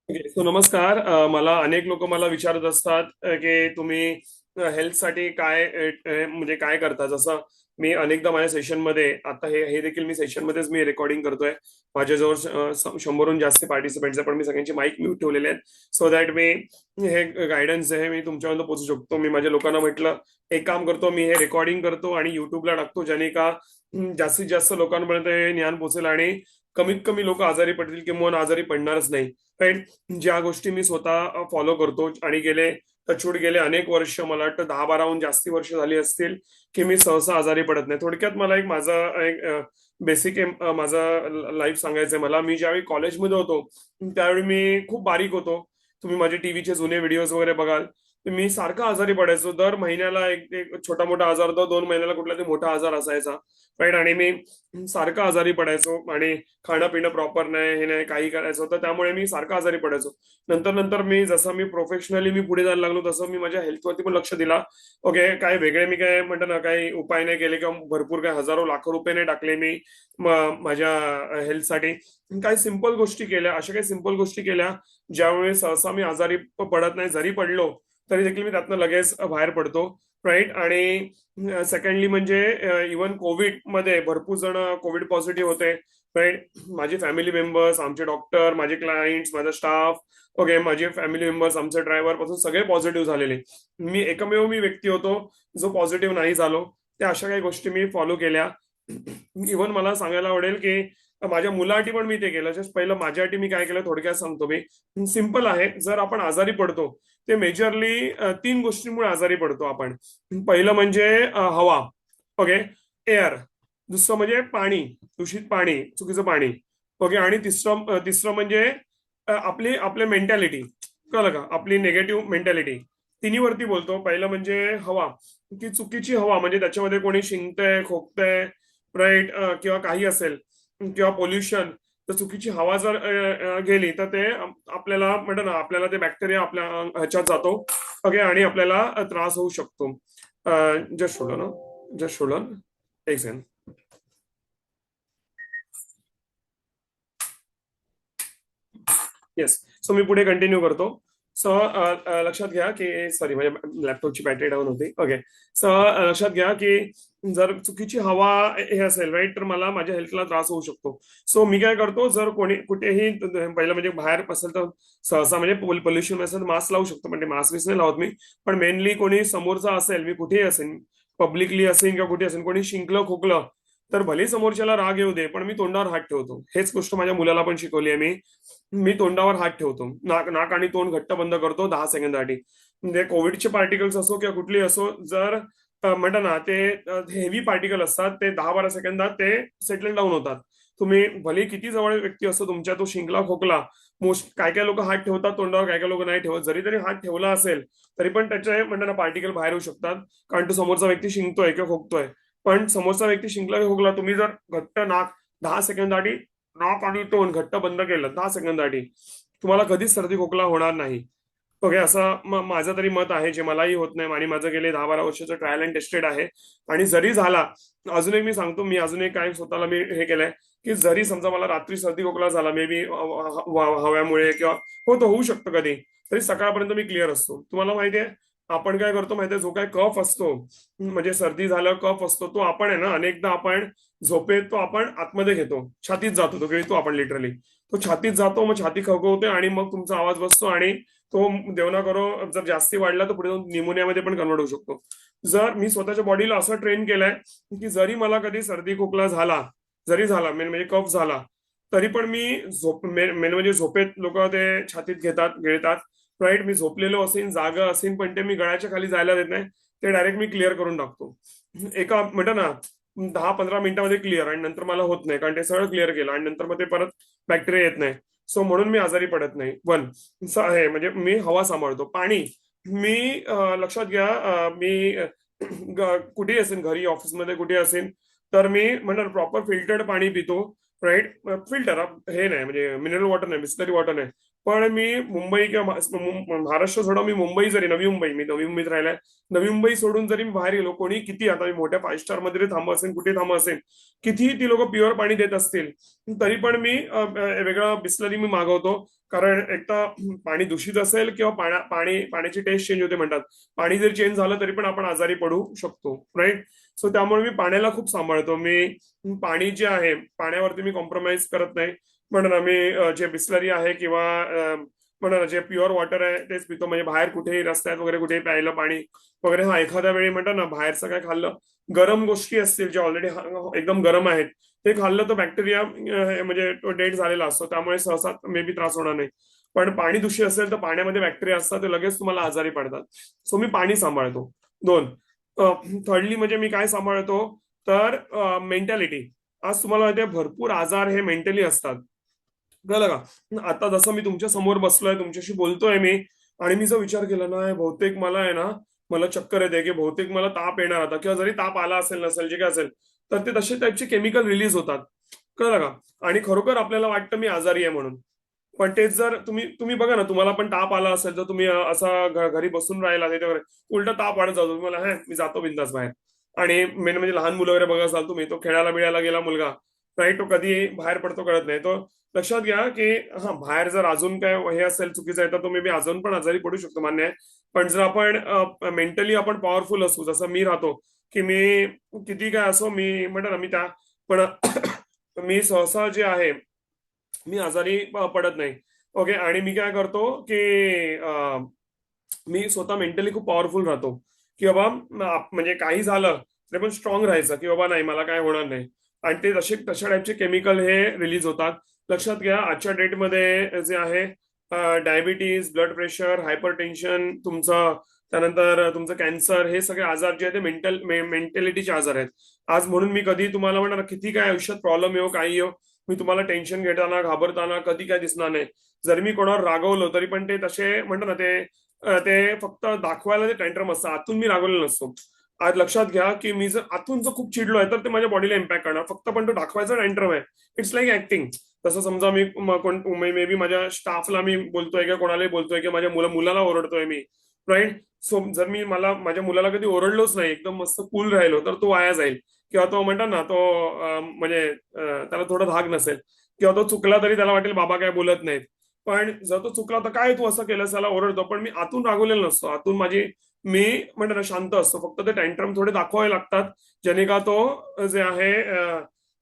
Okay, so नमस्कार. मला अनेक लोक मला विचारत असतात की तुम्ही हेल्थसाठी काय म्हणजे काय करता. जसं मी अनेकदा माझ्या सेशनमध्ये आता हे हे देखील मी सेशनमध्येच मी रेकॉर्डिंग करतोय. माझ्याजवळ 100हून जास्त पार्टिसिपेंट्स आहे, पण मी सगळ्यांची माईक म्यूट ठेवलेले आहेत सो दॅट मी हे गायडन्स आहे मी तुमच्यापर्यंत पोहोचू शकतो. मी माझ्या लोकांना म्हटलं एक काम करतो, मी हे रेकॉर्डिंग करतो आणि युट्यूबला टाकतो, ज्याने का जास्तीत जास्त लोकांपर्यंत हे ज्ञान पोहोचेल आणि कमीत कमी लोक आजारी पडतील किंवा आजारी पडणारच नाही. राईट. ज्या गोष्टी मी स्वतः फॉलो करतो आणि गेले टचवूड गेले अनेक वर्ष, मला वाटतं 10-12हून जास्ती वर्ष झाली असतील की मी सहसा आजारी पडत नाही. थोडक्यात मला एक बेसिक माझं लाईफ सांगायचंय. मला मी ज्यावेळी कॉलेजमध्ये होतो त्यावेळी मी खूप बारीक होतो. तुम्ही माझे टीव्हीचे जुने व्हिडिओज वगैरे बघाल तर मी सारखा आजारी पडायचो. दर महिन्याला एक एक छोटा मोठा आजार, दर 2 महिन्याला कुठला तरी मोठा आजार असायचा. राईट. आणि मी सारखा आजारी पडायचो आणि खाणं पिणं प्रॉपर नाही, हे नाही, काही करायचं होतं, त्यामुळे मी सारखं आजारी पडायचो. नंतर नंतर मी जसं मी प्रोफेशनली मी पुढे जायला लागलो तसं मी माझ्या हेल्थवरती पण लक्ष दिला. ओके, काय वेगळे मी काय म्हणतो ना, काही उपाय नाही केले किंवा भरपूर काय हजारो लाखो रुपये नाही टाकले मी माझ्या हेल्थसाठी. काही सिंपल गोष्टी केल्या, अशा काही सिंपल गोष्टी केल्या ज्यामुळे सहसा मी आजारी पडत नाही. जरी पडलो तरी देखील मी त्यातनं लगेच बाहेर पडतो. राईट. आणि सेकंडली म्हणजे इव्हन कोविड मध्ये भरपूर जण कोविड पॉझिटिव्ह होते. राईट. माझे फॅमिली मेंबर्स, आमचे डॉक्टर, माझे क्लायंट्स, माझा स्टाफ, ओके, माझे फॅमिली मेंबर्स, आमचे ड्रायव्हर पासून सगळे पॉझिटिव्ह झालेले. मी एकमेव व्यक्ती होतो जो पॉझिटिव्ह नाही झालो. त्या अशा काही गोष्टी मी फॉलो केल्या. इव्हन मला सांगायला आवडेल की माझ्या मुलासाठी पण मी ते केलं. जस्ट पहिलं माझ्यासाठी मी काय केलं थोडक्यात सांगतो मी. सिंपल आहे. जर आपण आजारी पडतो ते मेजरली 3 गोष्टींमुळे आजारी पडतो आपण. पहिलं म्हणजे हवा. Okay, air. दुसरं म्हणजे पाणी, दूषित पाणी, चुकीचं पाणी. ओके. आणि तिसरं म्हणजे आपली मेंटॅलिटी. कळलं का? आपली निगेटिव्ह मेंटॅलिटी. तिन्हीवरती बोलतो. पहिलं म्हणजे हवा, की चुकीची हवा म्हणजे त्याच्यामध्ये कोणी शिंकतंय, खोकतंय, राईट, किंवा काही असेल, किंवा पोल्युशन. तर चुकीची हवा जर गेली तर ते आपल्याला म्हणतो ना, आपल्याला ते बॅक्टेरिया आपल्या ह्याच्यात जातो. ओके. आणि आपल्याला त्रास होऊ शकतो. जस्ट होल्ड ना, जस्ट होल्ड. एक सेकंड. येस. सो मी पुढे कंटिन्यू करतो. सो लक्षात घ्या की सॉरी, माझ्या लॅपटॉपची बॅटरी डाऊन होती. ओके. सो लक्षात घ्या की जर चुकीची हवा हे असेल, राईट, तर मला माझ्या हेल्थला त्रास होऊ शकतो. सो मी काय करतो, जर कोणी कुठेही पहिलं म्हणजे बाहेर असेल तर सहसा म्हणजे पोल्युशन असेल तर मास्क लावू शकतो. म्हणजे मास्क विस नाही लावत मी. पण मेनली कोणी समोरचा असेल, मी कुठेही असेल, पब्लिकली असेल किंवा कुठे असेल, कोणी शिंकलं खोकलं तर भले समोरच्याला राग येऊ दे, पण मी तोंडावर हात ठेवतो. हेच गोष्ट माझ्या मुलाला पण शिकवली आहे मी. मी तोंडावर हात ठेवतो, नाक नाक आणि तोंड घट्ट बंद करतो 10 सेकंदासाठी. म्हणजे कोविडचे पार्टिकल्स असो किंवा कुठली असो, जर म्हणता ना ते हेवी पार्टिकल असतात, ते 10-12 सेकंदात ते सेटल डाऊन होतात. तुम्ही भले किती जवळ व्यक्ती असो तुमच्या, तो शिंकला खोकला, मोस्ट काय काय लोक हात ठेवतात तोंडावर, काय काय लोक नाही ठेवत. जरी तरी हात ठेवला असेल तरी पण त्याचे म्हणता ना पार्टिकल बाहेर येऊ शकतात. कारण तो समोरचा व्यक्ती शिंकतोय किंवा खोकतोय. पण समोरचा व्यक्ती शिंकला किंवा खोकला, तुम्ही जर घट्ट नाक 10 सेकंदासाठी, नाक आणि तोंड घट्ट बंद केलं 10 सेकंदासाठी, तुम्हाला कधीच सर्दी खोकला होणार नाही. ओके. असं माझं तरी मत आहे, जे मलाही होत नाही आणि माझं गेले 10-12 वर्षाचं ट्रायल अँड टेस्टेड आहे. आणि जरी झाला, अजून एक मी सांगतो, मी अजून एक काय स्वतःला मी हे केलंय की जरी समजा मला रात्री सर्दी खोकला झाला, मे बी हव्यामुळे किंवा होऊ शकतं कधी, तरी सकाळपर्यंत मी क्लिअर असतो. तुम्हाला माहितीये आपण काय करतो माहितीये, जो काय कफ असतो, म्हणजे सर्दी झाल्यावर कफ असतो, तो आपण आहे ना अनेकदा आपण झोपेत तो आपण आतमध्ये घेतो, छातीत जातो, तो घेतो आपण लिटरली. तो छातीत जातो, मग छाती खवखवते आणि मग तुमचा आवाज बसतो आणि तो देवना करो जर जास्ती वाढला तर पुढे जाऊन निमोनियामध्ये पण कन्वर्ट होऊ शकतो. जर मी स्वतःच्या बॉडीला असं ट्रेन केलंय की जरी मला कधी सर्दी खोकला झाला, जरी झाला मेन म्हणजे कफ झाला, तरी पण मी मेन म्हणजे झोपेत लोक ते छातीत गिळतात. राईट. मी झोपलेलो असेन, जागा असेन, पण ते मी गळ्याच्या खाली जायला देत नाही. ते डायरेक्ट मी क्लिअर करून टाकतो एका म्हणतो ना 10-15 मिनिटांमध्ये क्लिअर. आणि नंतर मला होत नाही, कारण ते सगळं क्लिअर केलं आणि नंतर मग ते परत बॅक्टेरिया येत नाही. सो म्हणून मी आजारी पडत नाही. वन आहे म्हणजे मी हवा सांभाळतो. पाणी, मी लक्षात घ्या, मी कुठेही असेल, घरी, ऑफिसमध्ये कुठे असेल, तर मी म्हणणार प्रॉपर फिल्टर्ड पाणी पितो. राईट. फिल्टर हे नाही म्हणजे मिनरल वॉटर नाही, बिस्लरी वॉटर नाही, पण मी मुंबई किंवा महाराष्ट्र सोडा, मी मुंबई जरी, नवी मुंबईत राहिलाय, नवी मुंबई सोडून जरी मी बाहेर गेलो, कोणी किती, आता मी मोठ्या 5 स्टार मध्ये थांबा असेल, कुठे थांबा असेल, किती ती लोक प्युअर पाणी देत असतील, तरी पण मी वेगळं बिस्लरी मी मागवतो. कारण एक तर पाणी दूषित असेल किंवा पाण्याची टेस्ट चेंज होते म्हणतात. पाणी जर चेंज झालं तरी पण आपण आजारी पडू शकतो, राईट. सो त्यामुळे मी पाण्याला खूप सांभाळतो. मी पाणी जे आहे पाण्यावरती मी कॉम्प्रोमाइज करत नाही. म्हणून आम्ही जे बिस्लरी आहे किंवा म्हणा जे प्युअर वॉटर आहे तेच पितो. म्हणजे बाहेर कुठेही रस्त्यात वगैरे कुठेही प्यायला पाणी वगैरे, हा एखाद्या वेळी म्हणतात ना बाहेरचं काय खाल्लं, गरम गोष्टी असतील जे ऑलरेडी एकदम गरम आहेत, ते खाल्लं तर बॅक्टेरिया म्हणजे तो डेट झालेला असतो, त्यामुळे सहसा मे बी त्रास होणार नाही. पण पाणी दूषित असेल तर पाण्यामध्ये बॅक्टेरिया असतात, ते लगेच तुम्हाला आजारी पडतात. सो मी पाणी सांभाळतो. दोन, थर्डली म्हणजे मी काय सांभाळतो तर मेंटॅलिटी. आज तुम्हाला माहिती आहे भरपूर आजार हे मेंटली असतात, कळलं का. आता जसं मी तुमच्या समोर बसलोय, तुमच्याशी बोलतोय मी, आणि मी जर विचार केला ना बहुतेक मला आहे ना, मला चक्कर येते की बहुतेक मला ताप येणार आता, किंवा जरी ताप आला असेल नसेल जे काय असेल, तर ते तसे टाईपचे केमिकल रिलीज होतात, कळलं का. आणि खरोखर आपल्याला वाटतं मी आजारी आहे म्हणून. पण तेच जर तुम्ही तुम्ही बघा ना, तुम्हाला पण ताप आला असेल तर तुम्ही असा घरी बसून राहिला त्याच्यावर, उलटा ताप वाढत जातो तुम्हाला, मी जातो बिंदास बाहेर. आणि मेन म्हणजे लहान मुलं वगैरे बघा असाल तुम्ही, तो खेळायला बिळायला गेला मुलगा, नाही तो कधी बाहेर पडतो कळत नाही. तो लक्षात घ्या की हा बाहेर जर अजून काय हे असेल चुकीचं आहे तर तुम्ही बी अजून पण आजारी पडू शकतो, मान्य आहे. पण जर आपण मेंटली आपण पॉवरफुल असू, जसं मी राहतो, की मी किती काय असो, मी म्हणतो ना मी त्या पण मी सहसा जे आहे मी आजारी पडत नाही. ओके. आणि मी काय करतो की मी स्वतः मेंटली खूप पॉवरफुल राहतो, की बाबा म्हणजे काही झालं तरी पण स्ट्रॉंग राहायचं, की बाबा नाही मला काय होणार नाही. आणि ते तशा टाईपचे केमिकल हे रिलीज होतात. लक्षात घ्या आजच्या डेटमध्ये जे आहे diabetes, blood pressure, hyper tension तुमचं, त्यानंतर तुमचं कॅन्सर, हे सगळे आजार जे आहेत ते मेंटॅलिटीचे आजार आहेत आज. म्हणून मी कधी तुम्हाला म्हणणार किती काय आयुष्यात प्रॉब्लेम येऊ काही येऊ, मी तुम्हाला टेन्शन घेताना घाबरताना कधी काय दिसणार नाही. जर मी कोणावर रागवलो तरी पण ते तसे म्हणतात ना ते फक्त दाखवायला ते टँट्रम असतं, आतून मी रागवलेलो नसतो. आज लक्षात घ्या की मी जर आतून जर खूप चिडलो आहे तर ते माझ्या बॉडीला इम्पॅक्ट करणार, फक्त पण तो दाखवायचा टँट्रम आहे. It's like acting. तसं समजा मी मे बी माझ्या स्टाफला मी बोलतोय किंवा कोणालाही बोलतोय किंवा माझ्या मुलाला ओरडतोय मी, राईट. सो जर मी माझ्या मुलाला कधी ओरडलोच नाही, एकदम मस्त कूल राहिलो, तर तो वाया जाईल. किंवा तो म्हणतात ना तो म्हणजे त्याला थोडा धाक नसेल, किंवा तो चुकला तरी त्याला वाटेल बाबा काय बोलत नाहीत. पण जर तो चुकला तर काय तू असं केलं त्याला ओरडतो, पण मी आतून रागवलेलं नसतो. आतून मी म्हणतो ना शांत असतो, फक्त ते टँट्रम थोडे दाखवावे लागतात, जेणे का तो जे आहे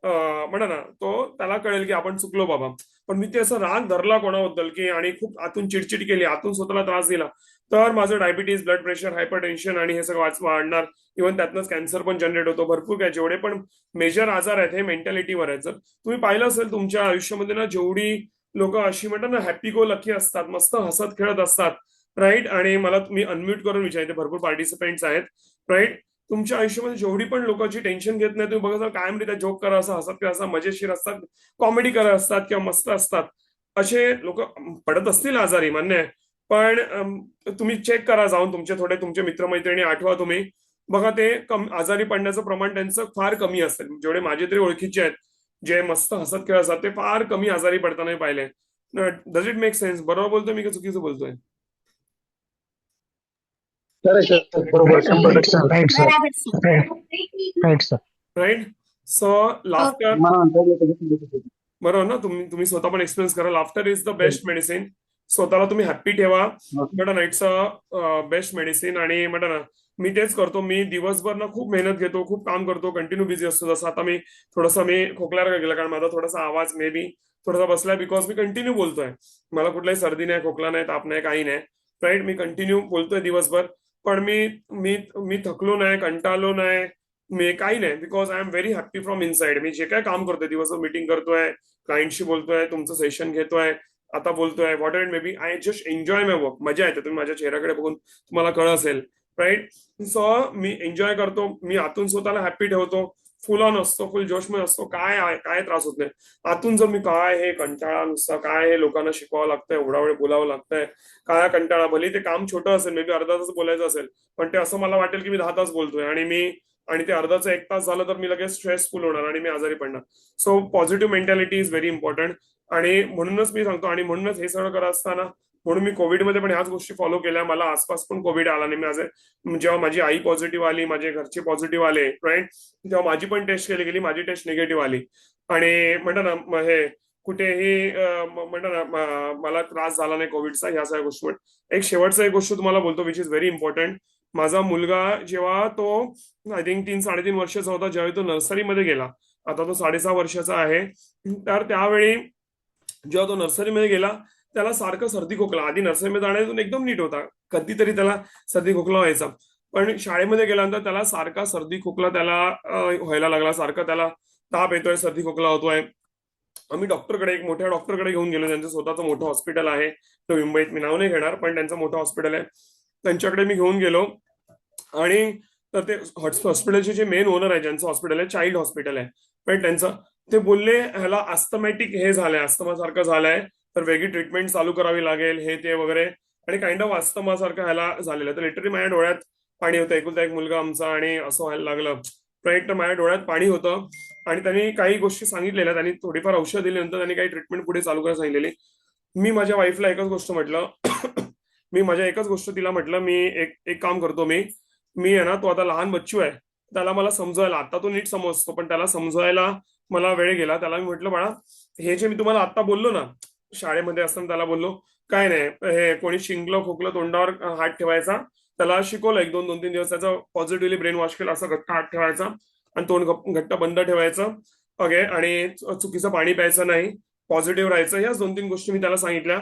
म्हणा ना तो त्याला कळेल की आपण चुकलो बाबा. पण मी ते असं राग धरला कोणाबद्दल की आणि खूप आतून चिडचिड केली, आतून स्वतःला त्रास दिला, तर माझं diabetes, blood pressure, hyper tension आणि हे सगळं वाढणार. इव्हन त्यातनंच कॅन्सर पण जनरेट होतो. भरपूर काय जेवढे पण मेजर आजार आहेत हे मेंटॅलिटीवर आहेत. जर तुम्ही पाहिलं असेल तुमच्या आयुष्यामध्ये ना, जेवढी लोक अशी म्हणतात ना हॅपी गो लकी असतात, मस्त हसत खेळत असतात, राईट. आणि मला तुम्ही अनम्यूट करून विचारते, भरपूर पार्टिसिपेंट्स आहेत, राईट. तुमच्या आयुष्यामध्ये जेवढी पण लोकांची टेन्शन घेत नाही, तुम्ही बघा कायम त्या जोक करा, असं हसत किंवा असं मजेशीर असतात, कॉमेडी करत असतात किंवा मस्त असतात, असे लोक पडत असतील आजारी, मान्य आहे. पण तुम्ही चेक करा जाऊन, तुमचे मित्रमैत्रिणी आठवा तुम्ही, बघा ते आजारी पडण्याचं प्रमाण त्यांचं फार कमी असेल. जेवढे माझे तरी ओळखीचे आहेत जे मस्त हसत खेळत असतात, ते फार कमी आजारी पडताना पाहिले. Does it make sense? बरोबर बोलतोय मी का चुकीचं बोलतोय? करेक्ट सर, बरोबर, 100% right sir. Right sir. Right. So laughter, बरोबर ना, तुम्ही स्वतः पण एक्सपिरियन्स करा, laughter is the best medicine. स्वतःला तुम्ही हॅप्पी ठेवा, म्हणा ना इट्स अ बेस्ट मेडिसिन. आणि म्हणा ना मी तेच करतो, मी दिवसभर ना खूप मेहनत घेतो, खूप काम करतो, कंटिन्यू बिझी असतो. जसं आता मी थोडंसं मी खोकल्यावर गेला, कारण माझा थोडासा आवाज मे बी थोडासा बसलाय, बिकॉज मी कंटिन्यू बोलतोय. मला कुठलाही सर्दी नाही, खोकला नाही, ताप नाही, काही नाही, राईट. मी कंटिन्यू बोलतोय दिवसभर, पण मी मी मी थकलो नाही, कंटाळलो नाही, मी काही नाही, because I am very happy from inside. मी जे काय काम करतोय, दिवसभर मीटिंग करतोय, क्लायंटशी बोलतोय, तुमचं सेशन घेतोय, आता बोलतोय, what ever may be, I just enjoy my work. मजा येते, तुम्ही माझ्या चेहऱ्याकडे बघून तुम्हाला कळ असेल, राईट. सो मी एन्जॉय करतो, मी आतून स्वतःला हॅप्पी ठेवतो, फुल ऑन असतो, फुल जोशमय असतो, काय आहे काय त्रास होत नाही. आतून जर मी काय हे कंटाळा नुसता, काय हे लोकांना शिकवावं लागतंय, एवढा वेळ बोलावं लागतंय, काय कंटाळा, भले ते काम छोटं असेल, मे बी अर्धा तास बोलायचं असेल, पण ते असं मला वाटेल की मी 10 तास बोलतोय, आणि मी आणि ते अर्धाचं 1 तास झालं तर मी लगेच स्ट्रेसफुल होणार आणि मी आजारी पडणार. So positive mentality is very important. आणि म्हणूनच मी सांगतो, आणि म्हणूनच हे सगळं करत असताना म्हणून मी कोविडमध्ये पण ह्याच गोष्टी फॉलो केल्या. मला आसपास पण कोविड आला नाही. जेव्हा माझी आई पॉझिटिव्ह आली, माझे घरचे पॉझिटिव्ह आले, राईट, तेव्हा माझी पण टेस्ट केली गेली, माझी टेस्ट निगेटिव्ह आली. आणि म्हणतात ना हे कुठेही म्हणतात ना मला त्रास झाला नाही कोविडचा, ह्या सगळ्या गोष्टी. एक शेवटचा एक गोष्ट तुम्हाला बोलतो विच इज व्हेरी इम्पॉर्टंट. माझा मुलगा जेव्हा तो आय थिंक 3-3.5 वर्षाचा होता, ज्यावेळी तो नर्सरीमध्ये गेला, आता तो 6.5 वर्षाचा आहे, तर त्यावेळी जेव्हा तो नर्सरीमध्ये गेला त्याला सारखं सर्दी खोकला. आधी नर्सरीमध्ये जाण्यातून एकदम नीट होता, कधीतरी त्याला सर्दी खोकला व्हायचा, पण शाळेमध्ये गेल्यानंतर त्याला सारखा सर्दी खोकला त्याला व्हायला लागला. सारखं त्याला ताप येतोय, सर्दी खोकला होतोय. आम्ही डॉक्टरकडे, एक मोठ्या डॉक्टरकडे घेऊन गेलो. त्यांचं स्वतःचं मोठं हॉस्पिटल आहे तो मुंबईत, मी नाव नाही घेणार, पण त्यांचं मोठं हॉस्पिटल आहे. त्यांच्याकडे मी घेऊन गेलो. आणि तर ते हॉस्पिटलचे जे मेन ओनर आहे, ज्यांचं हॉस्पिटल आहे, चाइल्ड हॉस्पिटल आहे, पण त्यांचं, ते बोलले ह्याला अस्थमॅटिक हे झालंय, अस्थमा सारखं झालंय, तर वेगळी ट्रीटमेंट चालू करावी लागेल, हे ते वगैरे. आणि काइंड ऑफ अस्थमा सारखं ह्याला झालेलं. तर लिटरली माझ्या डोळ्यात पाणी होतं. एकुलता एक मुलगा आमचा आणि असं व्हायला लागलं, राईट. तर माझ्या डोळ्यात पाणी होतं. आणि त्यांनी काही गोष्टी सांगितलेल्या, त्यांनी थोडीफार औषध दिल्यानंतर त्यांनी काही ट्रीटमेंट पुढे चालू करायला सांगितलेली. मी माझ्या वाईफला एकच गोष्ट म्हटलं मी माझ्या एकच गोष्ट तिला म्हटलं, मी एक एक काम करतो, मी मी आहे ना, तो आता लहान बच्चू आहे, त्याला मला समजवायला, आता तो नीट समजतो पण त्याला समजवायला मला वेळ गेला. त्याला मी म्हटलं, बाळा, हे जे मी तुम्हाला आता बोललो ना, शाळेमध्ये असताना त्याला बोललो, काय नाही, हे कोणी शिंकलं खोकलं तोंडावर हात ठेवायचा, त्याला शिकवलं 1-2-3 दिवस, त्याचा पॉझिटिव्हली ब्रेन वॉश केला, असं घट्ट हात ठेवायचा आणि तोंड घट्ट बंद ठेवायचं, ओके, आणि चुकीचं पाणी प्यायचं नाही, पॉझिटिव्ह राहायचं. याच 2-3 गोष्टी मी त्याला सांगितल्या.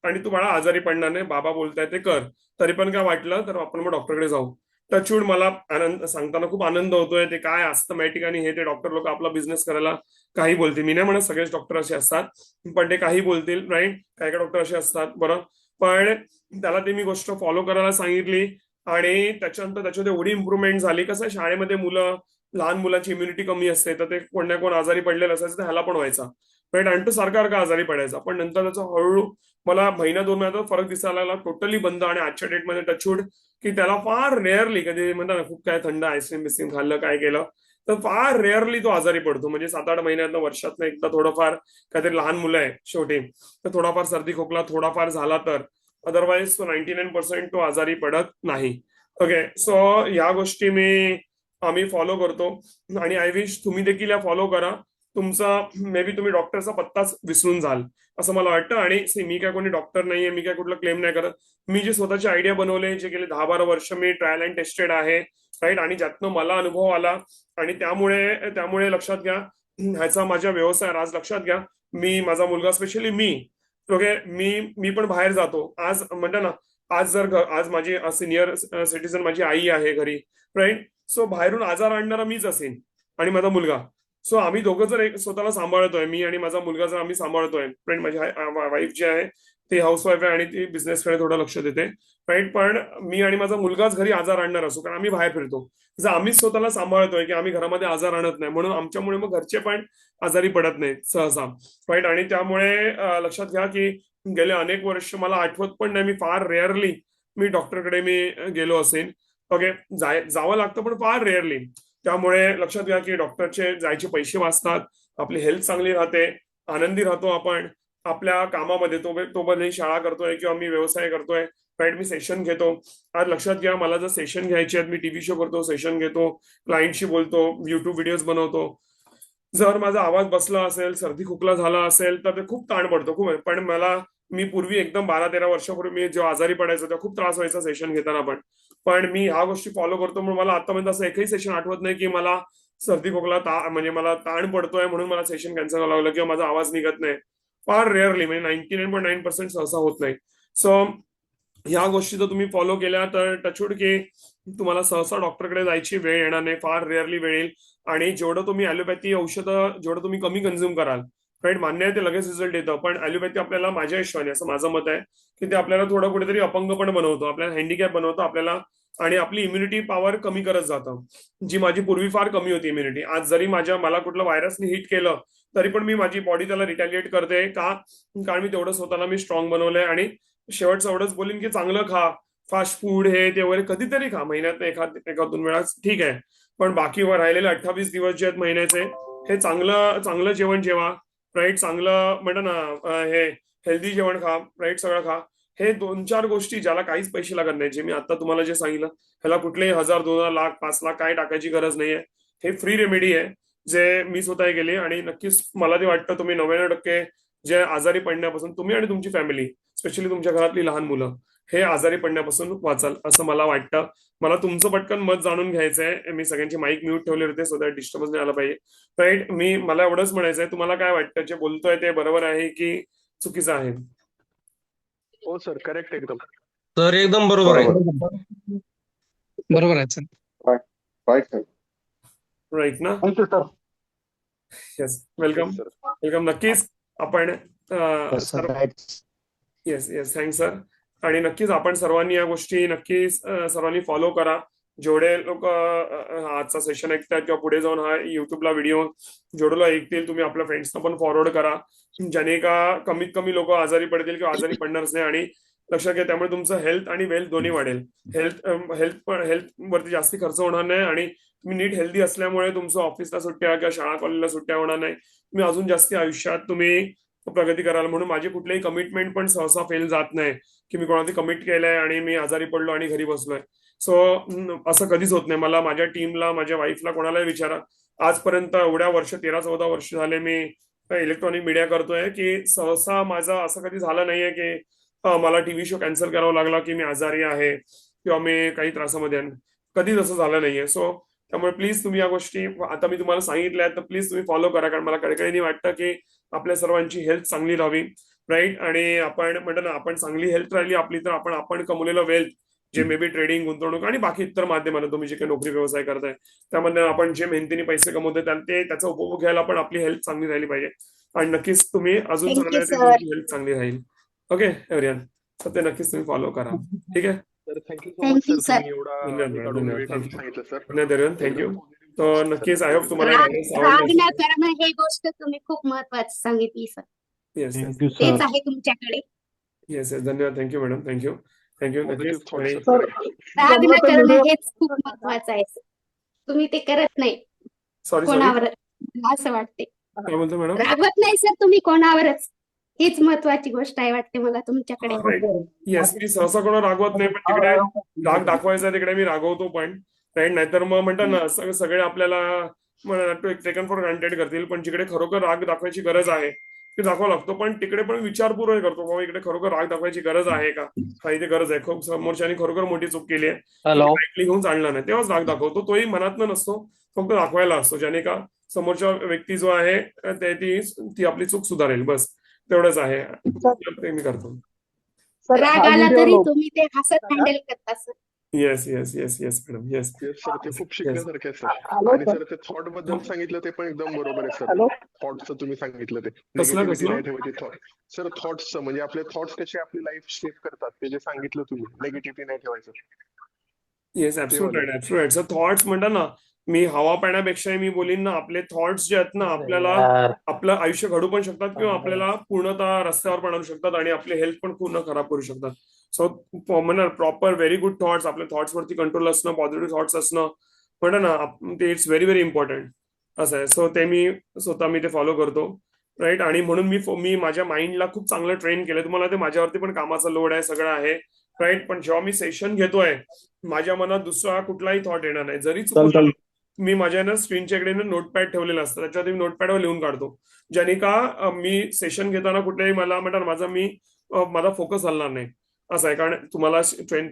आणि तू बाळा आजारी पडणार नाही, बाबा बोलताय ते कर. तरी पण काय वाटलं तर आपण मग डॉक्टरकडे जाऊ. टचवूड, मला आनंद सांगताना खूप आनंद होतोय. ते काय अस्थमॅटिक आणि हे ते डॉक्टर लोक आपला बिझनेस करायला काही बोलतील. मी नाही म्हणत सगळेच डॉक्टर असे असतात, पण ते काही बोलतील, राईट. काही काही डॉक्टर असे असतात, बरं. पण त्याला ते मी गोष्ट फॉलो करायला सांगितली. आणि त्याच्यानंतर त्याच्यात एवढी इम्प्रुव्हमेंट झाली. कसं शाळेमध्ये मुलं, लहान मुलांची इम्युनिटी कमी असते, तर ते कोण ना कोण आजारी पडलेलं असायचं, तर ह्याला पण व्हायचा, राईट. आणि तो सारखा आजारी पडायचा. पण नंतर त्याचा हळूहळू मला 1-2 महिन्यात फरक दिसायला लागला, टोटली बंद. आणि आजच्या डेटमध्ये टचवूड की त्याला फार रेअरली, कधी म्हणतात ना खूप काय थंड आईस्क्रीम बिस्क्रीम खाल्लं, काय केलं, तर फार रेअरली तो आजारी पडतो. म्हणजे 7-8 महिन्यातनं, वर्षातनं एकदा थोडंफार, काहीतरी लहान मुलं आहे शेवटी, तर थोडाफार सर्दी खोकला थोडाफार झाला तर, अदरवाईज तो 99% तो आजारी पडत नाही. ओके, सो ह्या गोष्टी आम्ही फॉलो करतो. आणि आय विश तुम्ही देखील या फॉलो करा. तुमचा मे बी तुम्ही डॉक्टरचा पत्ताच विसरून जाल असं मला वाटतं. आणि मी काय कोणी डॉक्टर नाहीये, मी काय कुठलं क्लेम नाही करत. मी जे स्वतःचे आयडिया बनवले, जे गेले 10-12 वर्ष मी ट्रायल अँड टेस्टेड आहे, राईट. आणि ज्यातनं मला अनुभव आला, आणि त्यामुळे त्यामुळे लक्षात घ्या, ह्याचा माझ्या व्यवसाय आज लक्षात घ्या. माझा मुलगा, स्पेशली ओके, मी पण बाहेर जातो. आज म्हणतो ना, आज जर आज माझी सिनियर सिटीजन माझी आई आहे घरी, राईट. सो बाहेरून आजार आणणारा मीच असेन आणि माझा मुलगा. सो आम्ही दोघं जर स्वतःला सांभाळतोय, मी आणि माझा मुलगा जर आम्ही सांभाळतोय, फ्रेंड, माझी वाईफ जी आहे ती हाऊसवाईफ आहे आणि ती बिझनेसकडे थोडं लक्ष देते, राईट. पण मी आणि माझा मुलगाच घरी आजार आणणार असो, कारण आम्ही बाहेर फिरतो. जर आम्हीच स्वतःला सांभाळतोय की आम्ही घरामध्ये आजार आणत नाही, म्हणून आमच्यामुळे मग घरचे पण आजारी पडत नाहीत सहसा, राईट. आणि त्यामुळे लक्षात घ्या की गेले अनेक वर्ष मला आठवत पण नाही, मी फार रेअरली मी डॉक्टरकडे गेलो असेल. ओके, जावं लागतं पण फार रेअरली. त्यामुळे लक्षात घ्या की डॉक्टरचे जायचे पैसे वाचतात, आपली हेल्थ चांगली राहते, आनंदी राहतो आपण आपल्या कामामध्ये. तो भले शाळा करतोय किंवा मी व्यवसाय करतोय, राईट. मी सेशन घेतो. आज लक्षात घ्या, मला जर सेशन घ्यायचे आहेत, मी टीव्ही शो करतो, सेशन घेतो, क्लायंटशी बोलतो, युट्यूब व्हिडिओज बनवतो. जर माझा आवाज बसला असेल, सर्दी खोकला झाला असेल, तर ते खूप ताण पडतो खूप. पण मी पूर्वी एकदम 12-13 वर्षापूर्वी मी जेव्हा आजारी पडायचो तेव्हा खूप त्रास व्हायचा सेशन घेताना पण मी ह्या गोष्टी फॉलो करतो, म्हणून मला आतापर्यंत असं एकही सेशन आठवत नाही की मला सर्दी खोकला म्हणजे मला ताण पडतोय म्हणून मला सेशन कॅन्सल करावं लागलं किंवा माझा आवाज निघत नाही. फार रेअरली, म्हणजे 99.9% सहसा होत नाही. सो ह्या गोष्टी जर तुम्ही फॉलो केल्या तर टचवूड की तुम्हाला सहसा डॉक्टरकडे जायची वेळ येणार नाही, फार रेअरली वेळ येईल. आणि जेवढं तुम्ही ॲलोपॅथी औषधं जेवढं तुम्ही कमी कन्झ्युम कराल, राईट, मान्य आहे ते लगेच रिझल्ट येतं, पण ॲलोपॅथी आपल्याला, माझ्या हिशोबाने असं माझं मत आहे की ते आपल्याला थोडं कुठेतरी अपंग पण बनवतो, आपल्याला हँडिकॅप बनवतो आपल्याला, आणि आपली इम्युनिटी पॉवर कमी करत जातं, जी माझी पूर्वी फार कमी होती इम्युनिटी. आज जरी मला कुठलं व्हायरसने हिट केलं तरी पण माझी बॉडी त्याला रिटॅलिएट करते का, कारण मी तेवढं स्वतःला स्ट्रॉंग बनवलंय. आणि शेवटचं एवढंच बोलीन की चांगलं खा, फास्ट फूड हे ते वगैरे कधीतरी खा, महिन्यात एका 2 वेळा ठीक आहे, पण बाकी राहिलेले 28 दिवस जे आहेत महिन्याचे, हे चांगलं चांगलं जेवण जेवा, राईट. चांगलं म्हणतं ना हे हेल्दी जेवण खा, राईट. सगळं खा. हे 2-4 गोष्टी ज्याला काहीच पैसे लागत नाही, जे मी आता तुम्हाला जे सांगितलं, ह्याला कुठलेही 1,000, 2,000, लाख, 5 लाख काय टाकायची गरज नाहीये. हे फ्री रेमेडी आहे, जे मी स्वतः केली, आणि नक्कीच मला ते वाटतं तुम्ही 99% जे आजारी पडण्यापासून तुम्ही आणि तुमची फॅमिली, स्पेशली तुमच्या घरातली लहान मुलं, हे आजारी पडण्यापासून वाचाल असं मला वाटतं. मला तुमचं पटकन मत जाणून घ्यायचंय. मी सगळ्यांची माईक म्यूट ठेवले होते, सो दॅट डिस्टर्बन्स नाही आला पाहिजे, राईट. मला एवढंच म्हणायचंय, तुम्हाला काय वाटतं जे बोलतोय ते बरोबर आहे की चुकीचं आहे? हो सर, करेक्ट एकदम. तर एकदम बरोबर आहे. बरोबर आहे सर. राईट ना? Thank you sir. Yes, welcome. Yes, sir. Welcome. नक्कीच आपण sir yes yes, thanks sir. आणि नक्कीच आपण सर्वांनी या गोष्टी नक्कीच सर्वांनी फॉलो करा. जेवढे लोक आजचा सेशन ऐकतात किंवा पुढे जाऊन हा युट्यूबला व्हिडिओ जेवढे ऐकतील, तुम्ही आपल्या फ्रेंड्सना पण फॉरवर्ड करा, ज्याने का कमीत कमी लोक आजारी पडतील किंवा आजारी पडणारच नाही. आणि लक्षात घ्या, त्यामुळे तुमचं हेल्थ आणि वेल्थ दोन्ही वाढेल. हेल्थ वरती जास्ती खर्च होणार नाही, आणि तुम्ही नीट हेल्दी असल्यामुळे तुमचं ऑफिसला सुट्ट्या किंवा शाळा कॉलेजला सुट्ट्या होणार नाही. तुम्ही अजून जास्ती आयुष्यात तुम्ही प्रगती कराल. म्हणून माझी कुठलीही कमिटमेंट पण सहसा फेल जात नाही, की मी कोणाला कमिट केलंय आणि मी आजारी पडलो आणि घरी बसलोय. सो असं कधीच होत नाही. मला माझ्या टीमला, माझ्या वाईफला, कोणालाही विचारा, आजपर्यंत एवढ्या वर्ष 13-14 वर्ष झाले मी इलेक्ट्रॉनिक मीडिया करतोय, की सहसा माझं असं कधी झालं नाहीये की मला टीव्ही शो कॅन्सल करावा लागला की मी आजारी आहे किंवा मी काही त्रासामध्ये आहे. कधीच असं झालं नाहीये. सो त्यामुळे प्लीज तुम्ही या गोष्टी आता मी तुम्हाला सांगितल्या तर प्लीज तुम्ही फॉलो करा, कारण मला कळकळीने वाटतं की आपल्या सर्वांची हेल्थ चांगली राहावी, राईट. आणि आपण म्हणतो ना, आपण चांगली हेल्थ राहिली आपली, तर आपण कमवलेलं वेल्थ, जे मे बी ट्रेडिंग, गुंतवणूक आणि बाकी इतर माध्यमाला तुम्ही जे काही नोकरी व्यवसाय करताय, त्यामध्ये आपण जे मेहनतीने पैसे कमवतोय त्याचा उपभोग घ्यायला पण आपली हेल्थ चांगली राहिली पाहिजे. आणि नक्कीच तुम्ही अजून Thank चांगल्या you, sir. तुमची हेल्थ चांगली राहील. ओके एव्हरीवन, तर ते नक्कीच तुम्ही फॉलो करा. ठीक आहे. Sir, thank you so Thank much you, sir, sir. तुम्ही एवढा धन्यवाद, हे काढून धन्यवाद. वेळ काढून Thank you. सांगितलं सर. धन्यवाद एव्हरीवन. थँक्यू. तर नक्कीच आय होप तुम्हाला राग guidance राग आवडलं न असेल. करणं हे गोष्ट तुम्ही खूप महत्वाची सांगितली सर. येस येस थँक्यू तेच सर. आहे तुमच्याकडे. येस येस, धन्यवाद. Thank you madam. थँक्यू. पॉझिटिव्ह नक्कीच. थॉट आणि सर. राग न करणं हेच खूप महत्वाचं आहे सर. तुम्ही ते करत नाही सॉरी कोणावर, असं वाटते. काय म्हणतो मॅडम? रागवत नाही सर तुम्ही कोणावरच. हीच महत्वाची गोष्ट आहे वाटते मला तुमच्याकडे. येस, मी सहसा कोणाला रागवत नाही, पण जिकडे राग दाखवायचा तिकडे मी रागवतो पण, राईट. नाहीतर मग म्हणतात ना सगळे आपल्याला टेकन फॉर ग्रांटेड करतील, पण जिकडे खरोखर राग दाखवायची गरज आहे ते दाखवावं लागतो. पण तिकडे पण विचारपूर्वक करतो, बाबा इकडे खरोखर राग दाखवायची गरज आहे का, हा इथे गरज आहे, खूप समोरच्याने खरोखर मोठी चूक केली आहे, हॅलो. लाईटली घेऊन चालणार नाही, तेव्हाच राग दाखवतो. तोही मनातनं नसतो, फक्त दाखवायला असतो, ज्याने का समोरच्या व्यक्ती जो आहे ती आपली चूक सुधारेल, बस तेवढंच आहे. ते मी करतो. राग आला तरी तुम्ही ते हसत हँडल करता sir. Yes yes yes yes madam. Yes yes sir, ते खूप शिकण्यासारखे आहे सर. आणि सर ते थॉट बद्दल सांगितलं ते पण एकदम बरोबर आहे सर. थॉट्सचं तुम्ही सांगितलं ते निगेटिव्हिटी नाही ठेवायची. थॉट सर, थॉट्सचं म्हणजे आपले थॉट्स कसे आपली लाईफ शेप करतात ते जे सांगितलं तुम्ही, निगेटिव्हिटी नाही ठेवायचं. Yes, absolute right, absolute right. Sir thoughts म्हणतात ना, मी हवा पाण्यापेक्षाही मी बोलीन ना, आपले थॉट्स जे आहेत ना, आपल्याला आपलं आयुष्य घडू पण शकतात किंवा आपल्याला पूर्णतः रस्त्यावर पण आणू शकतात आणि आपली हेल्थ पण पूर्ण खराब करू शकतात. सो म्हणा प्रॉपर व्हेरी गुड थॉट्स, आपल्या थॉट्स वरती कंट्रोल असणं, पॉझिटिव्ह थॉट्स असणं म्हणा ना, ते इट्स व्हेरी व्हेरी इम्पॉर्टंट असं आहे. सो ते मी स्वतः ते फॉलो करतो, राईट. आणि म्हणून मी माझ्या माइंडला खूप चांगलं ट्रेन केलं. तुम्हाला ते माझ्यावरती पण कामाचा लोड आहे, सगळं आहे, राईट. पण जेव्हा मी सेशन घेतोय, माझ्या मनात दुसरा कुठलाही थॉट येणार नाही. जरी चुकून मी माझ्या ना स्क्रीनच्या इकडे नोटपॅड ठेवलेला असतं, त्याच्यावरती मी नोटपॅडवर लिहून काढतो, ज्याने का मी सेशन घेताना कुठल्याही मला म्हणतात माझा फोकस हलणार नाही, असं आहे. कारण तुम्हाला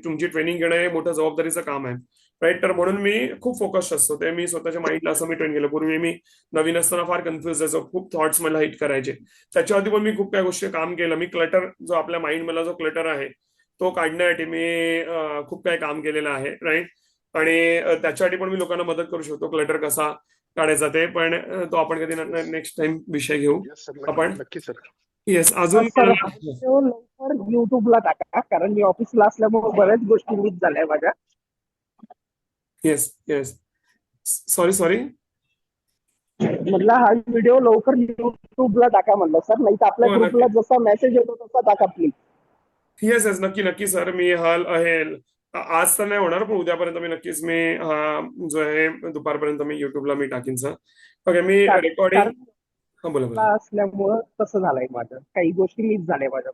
तुमची ट्रेनिंग घेणं हे मोठं जबाबदारीचं काम आहे, राईट. तर म्हणून मी खूप फोकस्ड असतो. ते मी स्वतःच्या माइंडला असं मी ट्रेन केलं. पूर्वी मी नवीन असताना फार कन्फ्युज जायचो, खूप थॉट्स मला हिट करायचे. त्याच्यावरती पण मी खूप काही गोष्टी काम केलं. मी क्लटर जो आपल्या माइंड मला जो क्लटर आहे तो काढण्यासाठी मी खूप काही काम केलेलं आहे, राईट. आणि त्याच्यासाठी पण मी लोकांना मदत करू शकतो, क्लटर कसा काढायचा ते. पण तो आपण कधी नेक्स्ट टाइम विषय घेऊ आपण. नक्की सर. येस, अजून लवकर युट्यूबला टाका, कारण मी ऑफिसला असल्यामुळे बऱ्याच गोष्टी मिस झाल्या माझ्या. येस येस, सॉरी म्हटलं हा व्हिडिओ लवकर युट्यूबला टाका म्हणलं सर, नाही तर आपल्या हो, ग्रुपला जसा मेसेज येतो तसा टाका प्लीज. येस येस, नक्की नक्की सर. मी आज तर नाही होणार, पण उद्यापर्यंत मी नक्कीच मी हा जो आहे दुपारपर्यंत मी युट्यूबला मी टाकीन सर. ओके, मी रेकॉर्डिंग. कारण हा, बोला बोला. असल्यामुळं तसं झालंय माझं, काही गोष्टी मिस झाल्या माझ्या.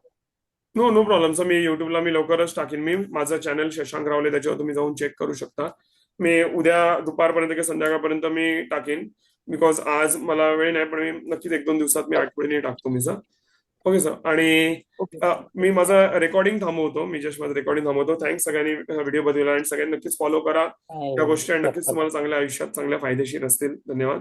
No no problem sir. मी युट्यूबला मी लवकरच टाकीन. मी माझं चॅनल शशांक रावले, त्याच्यावर तुम्ही जाऊन चेक करू शकता. मी उद्या दुपारपर्यंत किंवा संध्याकाळपर्यंत मी टाकीन. बिकॉज आज मला वेळ नाही, पण मी नक्कीच 1-2 दिवसात मी आठवणीने टाकतो मी सर. Okay sir. आणि मी माझं रेकॉर्डिंग थांबवतो. मी जस्ट माझं रेकॉर्डिंग थांबवतो. थँक्स सगळ्यांनी व्हिडिओ बघितला आणि सगळ्यांनी नक्कीच फॉलो करा या गोष्टी, आणि नक्कीच तुम्हाला चांगल्या आयुष्यात चांगल्या फायदेशीर असतील. धन्यवाद.